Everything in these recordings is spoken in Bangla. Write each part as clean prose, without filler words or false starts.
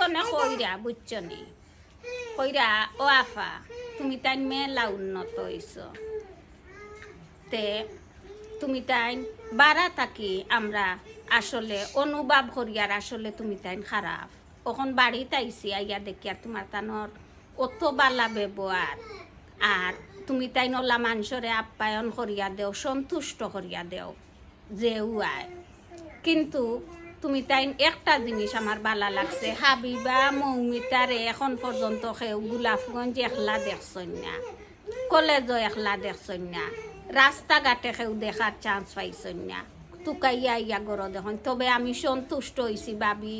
তনে কইরা বুঝছো নি কইরা ও আফা তুমি তাই মেলা উন্নত হইছ তে তুমি তাই বাড়া থাকি আমরা আসলে অনুভব করি আর আসলে তুমি তাই খারাপ ওখন বাড়িতে আইসি আইয়া দেখি আর তোমার তানোর অত বালা ব্যবহার আর তুমি তাই নলা মানুষরে আপ্যায়ন করিয়া দেও সন্তুষ্ট করিয়া দেও যে উয়ায় কিন্তু তুমি তাই একটা জিনিস আমার বালা লাগছে হাবিবা মৌমিতারে এখন পর্যন্ত কেউ গোলাপগঞ্জ একলা দেখছই না কলেজও একলা দেখছই না রাস্তাঘাটে কেউ দেখার চান্স পাইছই না তুকাইয়া ইয়া গড় দেখুন তবে আমি সন্তুষ্ট হয়েছি ভাবি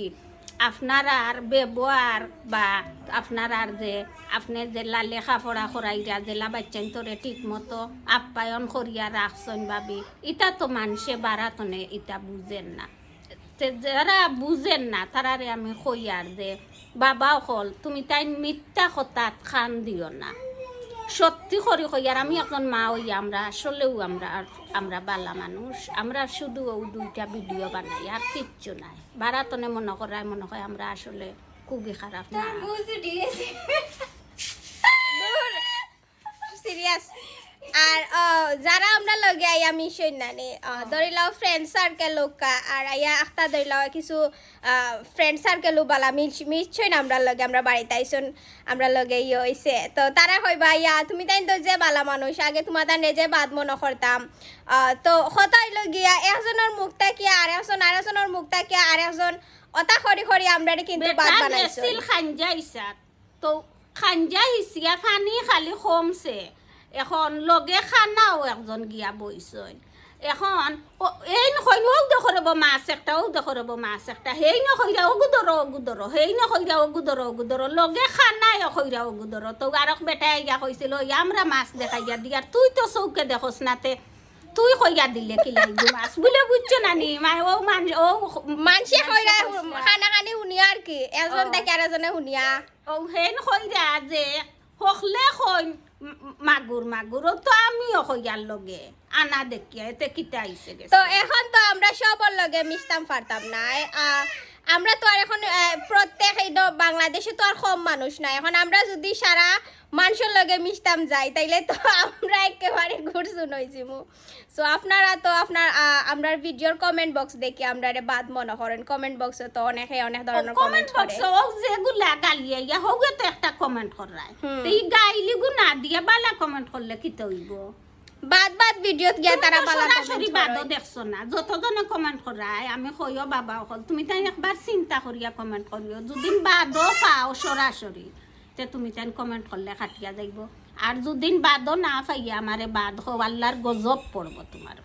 আপনার আর ব্যবহার বা আপনার আর যে আপনি যে লেখাপড়া করাইরা জেলা বাচ্চান তোরে ঠিক মতো আপ্যায়ন করিয়া রাখছেন ভাবি এটা তো মানুষে বাড়াতনে এটা বুঝেন না যারা বুঝেন না তারারে আমি কইয়ার যে বাবা হল তুমি তাই মিথ্যা কথাত খান দিও না সত্যি করি কইয়ার আমি এখন মা হই আমরা আসলেও আমরা বালা মানুষ আমরা শুধু ওই দুইটা ভিডিও বানাই আর কিচ্ছু নাই বারাতনে মনে হয় আমরা আসলে খুবই খারাপ না সিরিয়াস আর যারা আমরা লগে আইয়া মিশন নানি ধরিলাও ফ্রেন্ড সার্কেল লোকা আর আইয়া আখতা ধরিলাও কিছু ফ্রেন্ড সার্কেল বালা মিশন আমরা লগে আমরা বাড়িতে আইসন আমরা লগে ইয়ে হইছে তো তারা কইবা ইয়া তুমি তাই তো যে বালা মানুষ আগে তোমার তার নিজে বাদ মনে করতাম তো হতাই লগিয়া একজনের মুখ তাকিয়া আর একজনের মুখ তাকিয়া আর একজন অতা খড়ি খড়ি আমরা কিন্তু বাদ বানাইছো খাঞ্জা ইসা তো খাঞ্জা হিসিয়া ফানি খালি কমছে এখন লগে খানাও একজন গিয়া বইছই এখন এই নকইন ও দেখরব মাছ একটা ও দেখরব মাছ একটা হেই নকইরা ওগুদর হেই নকইরা ওগুদর লগে খানাই কইরা ওগুদর তো আরক বেটা ইয়া কইছিল আমরা মাছ দেখাইয়া দিয়ার তুই তো চৌকে দেখোস নাতে তুই কইয়া দিলে কি লাগবে মাছ বলে বুঝছো না নি ও মানসে কইরা খানা খানি শুনিয়া আর কি একজন দেখে আর একজনে শুনিয়া ও হেন কইরা যে হকলে কইন মাগুর তো আমিও কইয়ার লগে আনা দেখিয়া এতে কিতা আইছে তো এখন তো আমরা সবার লগে মিশতাম পারতাম না আমরা তো আর এখন প্রত্যেক এই বাংলাদেশে তো আর কম মানুষ না এখন আমরা যদি সারা মানুষের লগে মিশতাম যাই তাইলে তো আমরা একেবারে ঘুরছুন হইছিমু সো আপনারা তো আপনার ভিডিওর কমেন্ট বক্স দেখি আমরা বাদ মনে করেন কমেন্ট বক্সে তো অনেক ধরনের কমেন্ট করে ও যেগুলা গালিয়া ইয়া হোগে তো একটা কমেন্ট করায় এই গাইলি গু না দিয়া বালা কমেন্ট করলে কি হইব বাদ ভিডিওত গিয়া তারা বালা সরাসরি বাদও দেখছো না যতজনে কমেন্ট করায় আমি কইও বাবা হল তুমি তাই একবার চিন্তা করিয়া কমেন্ট করিও যদি বাদও পাও সরাসরি তে তুমি তাই কমেন্ট করলে খাটিয়া যাইব আর যদি বাদও না পাইয়া আমারে বাদ হো আল্লাহর গজব পড়ব তোমার